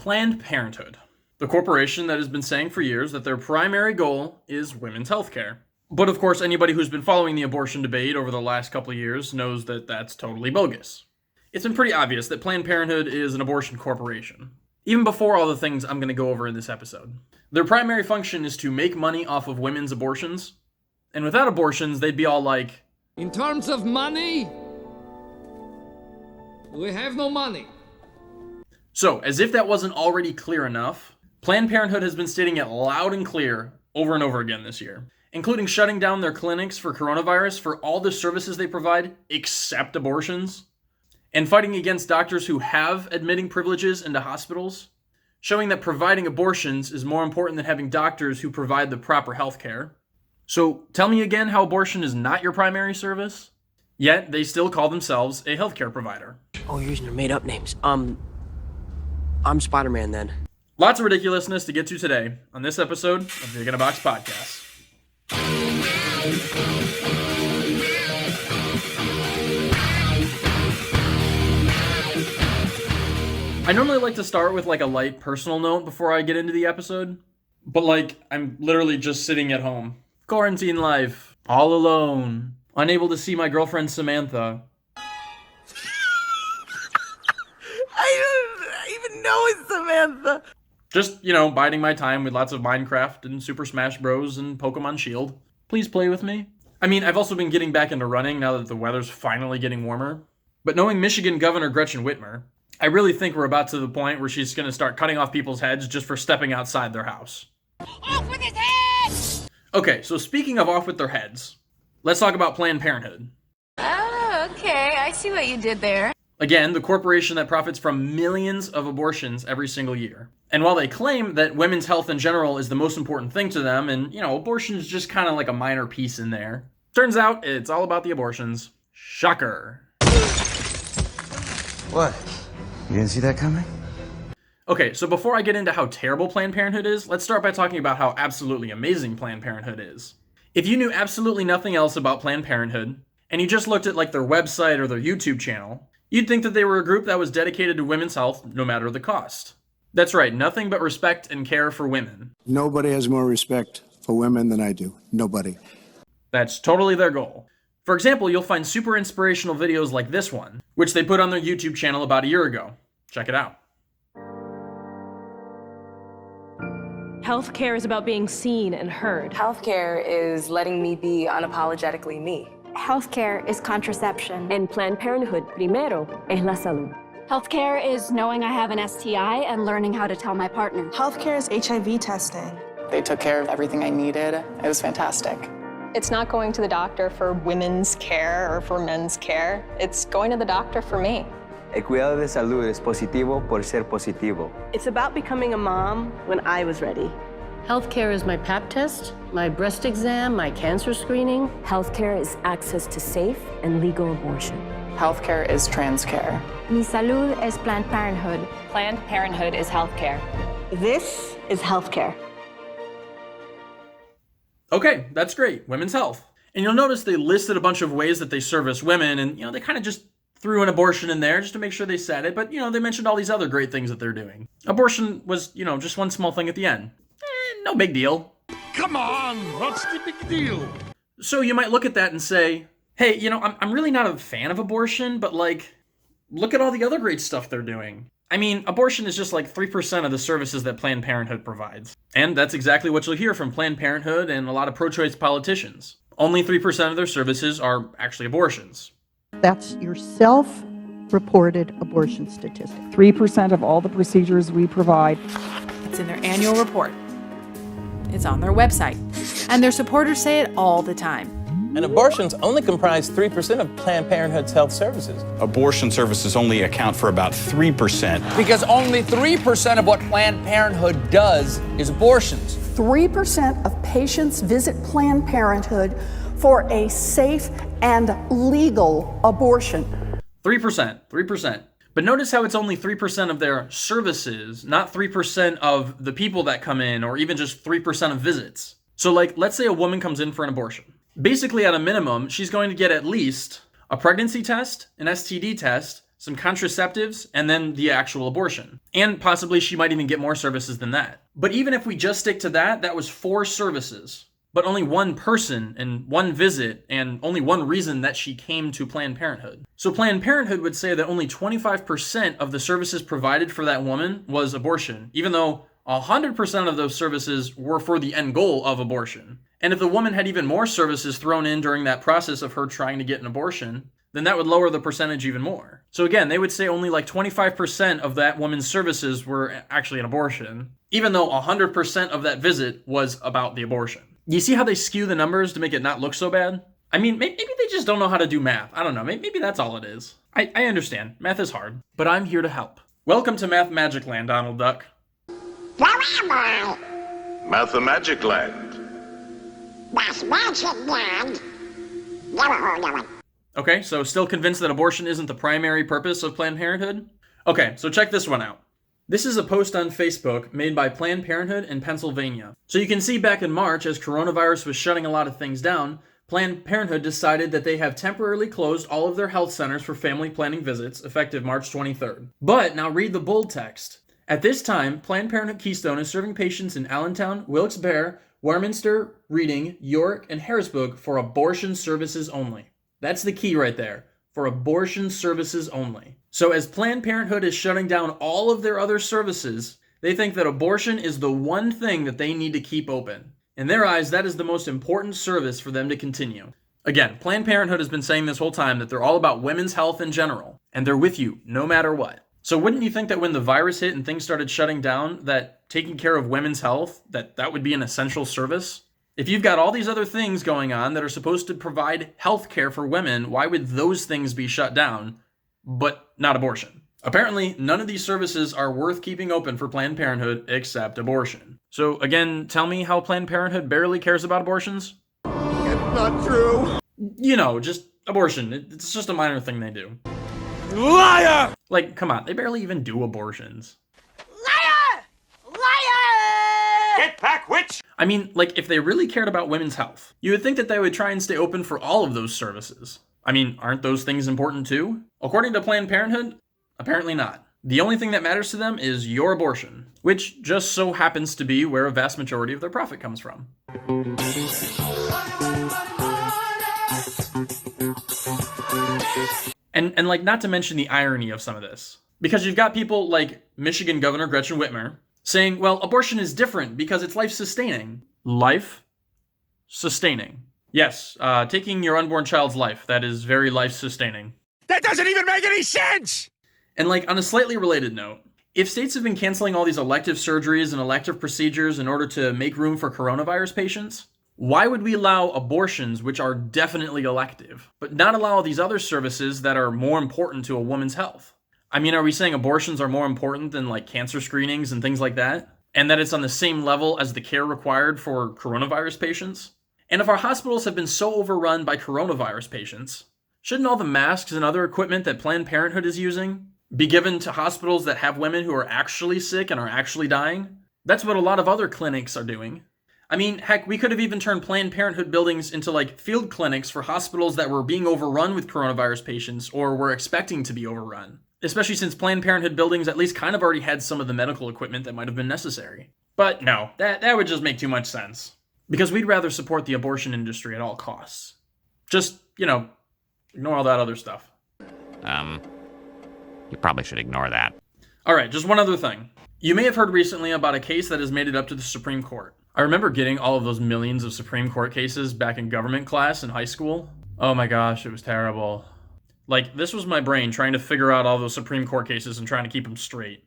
Planned Parenthood, the corporation that has been saying for years that their primary goal is women's health care. But of course, anybody who's been following the abortion debate over the last couple of years knows that that's totally bogus. It's been pretty obvious that Planned Parenthood is an abortion corporation, even before all the things I'm going to go over in this episode. Their primary function is to make money off of women's abortions, and without abortions, they'd be all like, in terms of money, we have no money. So, as if that wasn't already clear enough, Planned Parenthood has been stating it loud and clear over and over again this year, including shutting down their clinics for coronavirus for all the services they provide except abortions, and fighting against doctors who have admitting privileges into hospitals, showing that providing abortions is more important than having doctors who provide the proper health care. So, tell me again how abortion is not your primary service? Yet, they still call themselves a healthcare provider. Oh, you're using your made-up names. I'm Spider-Man then. Lots of ridiculousness to get to today on this episode of the Egg in a Box podcast. I normally like to start with like a light personal note before I get into the episode, but like I'm literally just sitting at home. Quarantine life, all alone, unable to see my girlfriend Samantha. No, it's Samantha. Just, biding my time with lots of Minecraft and Super Smash Bros. And Pokemon Shield. Please play with me. I mean, I've also been getting back into running now that the weather's finally getting warmer. But knowing Michigan Governor Gretchen Whitmer, I really think we're about to the point where she's going to start cutting off people's heads just for stepping outside their house. Off with his head! Okay, so speaking of off with their heads, let's talk about Planned Parenthood. Oh, okay. I see what you did there. Again, the corporation that profits from millions of abortions every single year. And while they claim that women's health in general is the most important thing to them, and, abortion is just kind of like a minor piece in there, turns out it's all about the abortions. Shocker. What? You didn't see that coming? Okay, so before I get into how terrible Planned Parenthood is, let's start by talking about how absolutely amazing Planned Parenthood is. If you knew absolutely nothing else about Planned Parenthood, and you just looked at like their website or their YouTube channel, you'd think that they were a group that was dedicated to women's health no matter the cost. That's right, nothing but respect and care for women. Nobody has more respect for women than I do. Nobody. That's totally their goal. For example, you'll find super inspirational videos like this one, which they put on their YouTube channel about a year ago. Check it out. Healthcare is about being seen and heard. Healthcare is letting me be unapologetically me. Healthcare is contraception. En Planned Parenthood, primero es la salud. Healthcare is knowing I have an STI and learning how to tell my partner. Healthcare is HIV testing. They took care of everything I needed. It was fantastic. It's not going to the doctor for women's care or for men's care. It's going to the doctor for me. El cuidado de salud es positivo por ser positivo. It's about becoming a mom when I was ready. Healthcare is my pap test, my breast exam, my cancer screening. Healthcare is access to safe and legal abortion. Healthcare is trans care. Mi salud es Planned Parenthood. Planned Parenthood is healthcare. This is healthcare. Okay, that's great. Women's health. And you'll notice they listed a bunch of ways that they service women, and, they kind of just threw an abortion in there just to make sure they said it, but, they mentioned all these other great things that they're doing. Abortion was, just one small thing at the end. No big deal. Come on, what's the big deal? So you might look at that and say, hey, I'm really not a fan of abortion, but look at all the other great stuff they're doing. I mean, abortion is just 3% of the services that Planned Parenthood provides. And that's exactly what you'll hear from Planned Parenthood and a lot of pro-choice politicians. Only 3% of their services are actually abortions. That's your self-reported abortion statistic. 3% of all the procedures we provide. It's in their annual report. It's on their website. And their supporters say it all the time. And abortions only comprise 3% of Planned Parenthood's health services. Abortion services only account for about 3%. Because only 3% of what Planned Parenthood does is abortions. 3% of patients visit Planned Parenthood for a safe and legal abortion. 3%. But notice how it's only 3% of their services, not 3% of the people that come in, or even just 3% of visits. So let's say a woman comes in for an abortion. Basically, at a minimum, she's going to get at least a pregnancy test, an STD test, some contraceptives, and then the actual abortion. And possibly she might even get more services than that. But even if we just stick to that, that was 4 services. But only one person and one visit and only one reason that she came to Planned Parenthood. So Planned Parenthood would say that only 25% of the services provided for that woman was abortion, even though 100% of those services were for the end goal of abortion. And if the woman had even more services thrown in during that process of her trying to get an abortion, then that would lower the percentage even more. So again, they would say only like 25% of that woman's services were actually an abortion, even though 100% of that visit was about the abortion. You see how they skew the numbers to make it not look so bad? I mean, maybe they just don't know how to do math. I don't know. Maybe that's all it is. I understand. Math is hard, but I'm here to help. Welcome to Math Magic Land, Donald Duck. Where am I? Mathemagic Land. Math Magic Land? Never heard of it. Okay, so still convinced that abortion isn't the primary purpose of Planned Parenthood? Okay, so check this one out. This is a post on Facebook made by Planned Parenthood in Pennsylvania. So you can see back in March, as coronavirus was shutting a lot of things down, Planned Parenthood decided that they have temporarily closed all of their health centers for family planning visits effective March 23rd. But now read the bold text. At this time, Planned Parenthood Keystone is serving patients in Allentown, Wilkes-Barre, Warminster, Reading, York, and Harrisburg for abortion services only. That's the key right there. For abortion services only. So as Planned Parenthood is shutting down all of their other services, they think that abortion is the one thing that they need to keep open. In their eyes, that is the most important service for them to continue. Again, Planned Parenthood has been saying this whole time that they're all about women's health in general, and they're with you no matter what. So wouldn't you think that when the virus hit and things started shutting down, that taking care of women's health, that would be an essential service? If you've got all these other things going on that are supposed to provide health care for women, why would those things be shut down, but not abortion? Apparently, none of these services are worth keeping open for Planned Parenthood except abortion. So again, tell me how Planned Parenthood barely cares about abortions? It's not true. You know, just abortion. It's just a minor thing they do. Liar! Like, come on, they barely even do abortions. Liar! Liar! Get back, witch! I mean, like, if they really cared about women's health, you would think that they would try and stay open for all of those services. I mean, aren't those things important too? According to Planned Parenthood, apparently not. The only thing that matters to them is your abortion, which just so happens to be where a vast majority of their profit comes from. And like, not to mention the irony of some of this. Because you've got people like Michigan Governor Gretchen Whitmer saying, well, abortion is different because it's life-sustaining. Life-sustaining. Yes, taking your unborn child's life, that is very life-sustaining. That doesn't even make any sense! And like, on a slightly related note, if states have been canceling all these elective surgeries and elective procedures in order to make room for coronavirus patients, why would we allow abortions, which are definitely elective, but not allow these other services that are more important to a woman's health? I mean, are we saying abortions are more important than like cancer screenings and things like that? And that it's on the same level as the care required for coronavirus patients? And if our hospitals have been so overrun by coronavirus patients, shouldn't all the masks and other equipment that Planned Parenthood is using be given to hospitals that have women who are actually sick and are actually dying? That's what a lot of other clinics are doing. I mean, heck, we could have even turned Planned Parenthood buildings into like field clinics for hospitals that were being overrun with coronavirus patients or were expecting to be overrun. Especially since Planned Parenthood buildings at least kind of already had some of the medical equipment that might have been necessary. But no, that would just make too much sense. Because we'd rather support the abortion industry at all costs. Just, ignore all that other stuff. You probably should ignore that. Alright, just one other thing. You may have heard recently about a case that has made it up to the Supreme Court. I remember getting all of those millions of Supreme Court cases back in government class in high school. Oh my gosh, it was terrible. Like, this was my brain trying to figure out all those Supreme Court cases and trying to keep them straight.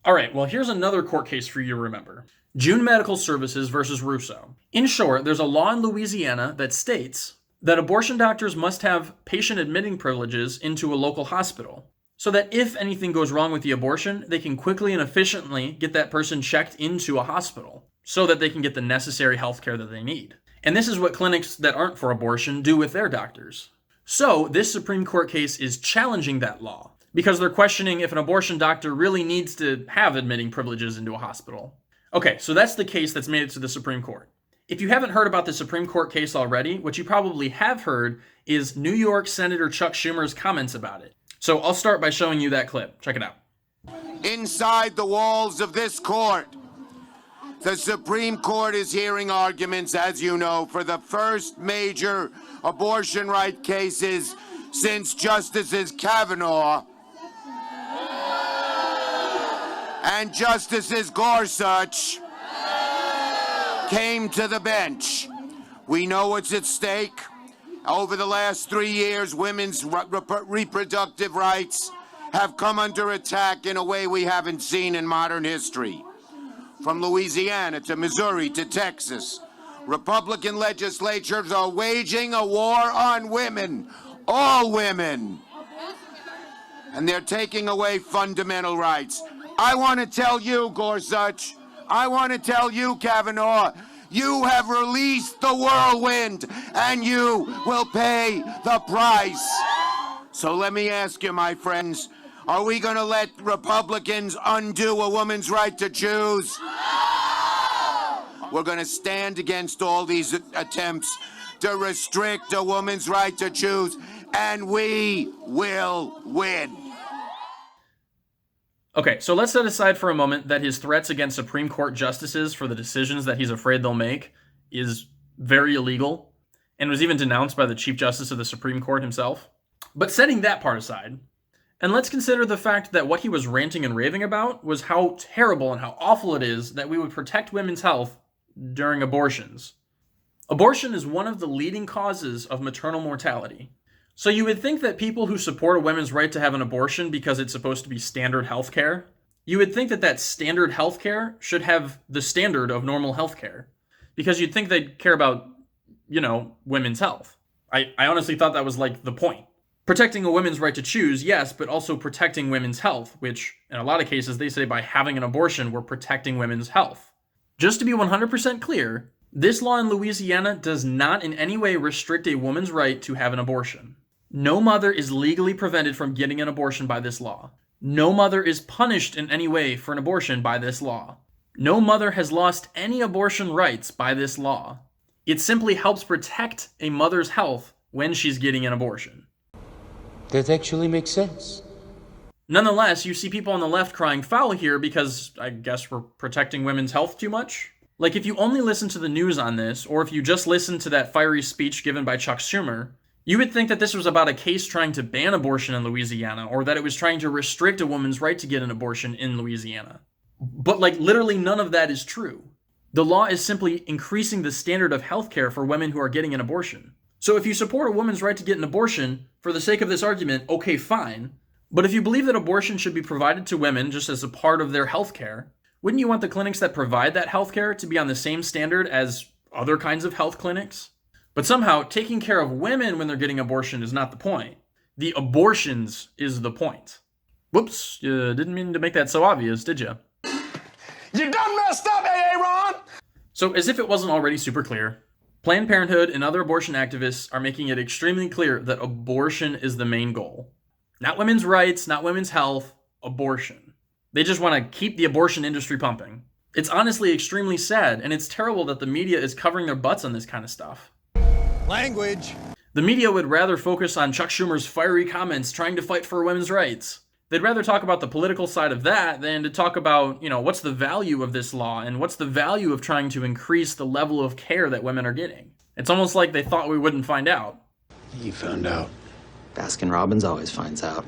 Alright, well here's another court case for you to remember. June Medical Services versus Russo. In short, there's a law in Louisiana that states that abortion doctors must have patient admitting privileges into a local hospital, so that if anything goes wrong with the abortion, they can quickly and efficiently get that person checked into a hospital, so that they can get the necessary health care that they need. And this is what clinics that aren't for abortion do with their doctors. So, this Supreme Court case is challenging that law, because they're questioning if an abortion doctor really needs to have admitting privileges into a hospital. Okay, so that's the case that's made it to the Supreme Court. If you haven't heard about the Supreme Court case already, what you probably have heard is New York Senator Chuck Schumer's comments about it. So I'll start by showing you that clip. Check it out. Inside the walls of this court, the Supreme Court is hearing arguments, as you know, for the first major abortion right cases since Justices Kavanaugh and Justices Gorsuch came to the bench. We know what's at stake. Over the last 3 years, women's reproductive rights have come under attack in a way we haven't seen in modern history. From Louisiana to Missouri to Texas, Republican legislatures are waging a war on women, all women. And they're taking away fundamental rights. I want to tell you, Gorsuch, I want to tell you, Kavanaugh, you have released the whirlwind, and you will pay the price. So let me ask you, my friends, are we going to let Republicans undo a woman's right to choose? We're going to stand against all these attempts to restrict a woman's right to choose, and we will win. Okay, so let's set aside for a moment that his threats against Supreme Court justices for the decisions that he's afraid they'll make is very illegal and was even denounced by the Chief Justice of the Supreme Court himself. But setting that part aside, and let's consider the fact that what he was ranting and raving about was how terrible and how awful it is that we would protect women's health during abortions. Abortion is one of the leading causes of maternal mortality. So you would think that people who support a woman's right to have an abortion because it's supposed to be standard health care, you would think that that standard health care should have the standard of normal health care. Because you'd think they'd care about, women's health. I honestly thought that was like the point. Protecting a woman's right to choose, yes, but also protecting women's health, which in a lot of cases they say by having an abortion, we're protecting women's health. Just to be 100% clear, this law in Louisiana does not in any way restrict a woman's right to have an abortion. No mother is legally prevented from getting an abortion by this law. No mother is punished in any way for an abortion by this law. No mother has lost any abortion rights by this law. It simply helps protect a mother's health when she's getting an abortion. That actually makes sense. Nonetheless, you see people on the left crying foul here because I guess we're protecting women's health too much. Like if you only listen to the news on this, or if you just listen to that fiery speech given by Chuck Schumer, you would think that this was about a case trying to ban abortion in Louisiana, or that it was trying to restrict a woman's right to get an abortion in Louisiana. But literally none of that is true. The law is simply increasing the standard of healthcare for women who are getting an abortion. So if you support a woman's right to get an abortion, for the sake of this argument, okay, fine. But if you believe that abortion should be provided to women just as a part of their healthcare, wouldn't you want the clinics that provide that healthcare to be on the same standard as other kinds of health clinics? But somehow, taking care of women when they're getting abortion is not the point. The abortions is the point. Whoops, you didn't mean to make that so obvious, did you? You done messed up, Aaron! So, as if it wasn't already super clear, Planned Parenthood and other abortion activists are making it extremely clear that abortion is the main goal. Not women's rights, not women's health, abortion. They just want to keep the abortion industry pumping. It's honestly extremely sad, and it's terrible that the media is covering their butts on this kind of stuff. Language. The media would rather focus on Chuck Schumer's fiery comments trying to fight for women's rights. They'd rather talk about the political side of that than to talk about, what's the value of this law and what's the value of trying to increase the level of care that women are getting. It's almost like they thought we wouldn't find out. You found out. Baskin Robbins always finds out.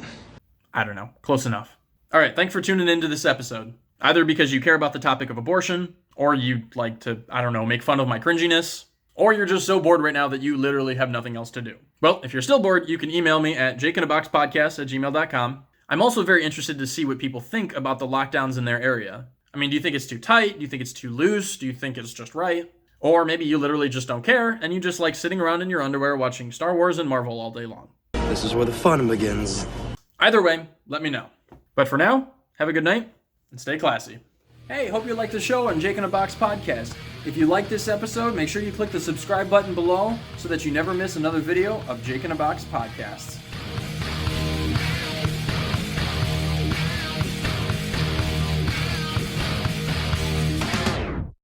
I don't know. Close enough. All right, thanks for tuning into this episode. Either because you care about the topic of abortion, or you'd like to, make fun of my cringiness, or you're just so bored right now that you literally have nothing else to do. Well, if you're still bored, you can email me at jakeinaboxpodcast@gmail.com. I'm also very interested to see what people think about the lockdowns in their area. Do you think it's too tight? Do you think it's too loose? Do you think it's just right? Or maybe you literally just don't care, and you just like sitting around in your underwear watching Star Wars and Marvel all day long. This is where the fun begins. Either way, let me know. But for now, have a good night, and stay classy. Hey, hope you liked the show on Jake in a Box Podcast. If you liked this episode, make sure you click the subscribe button below so that you never miss another video of Jake in a Box Podcasts.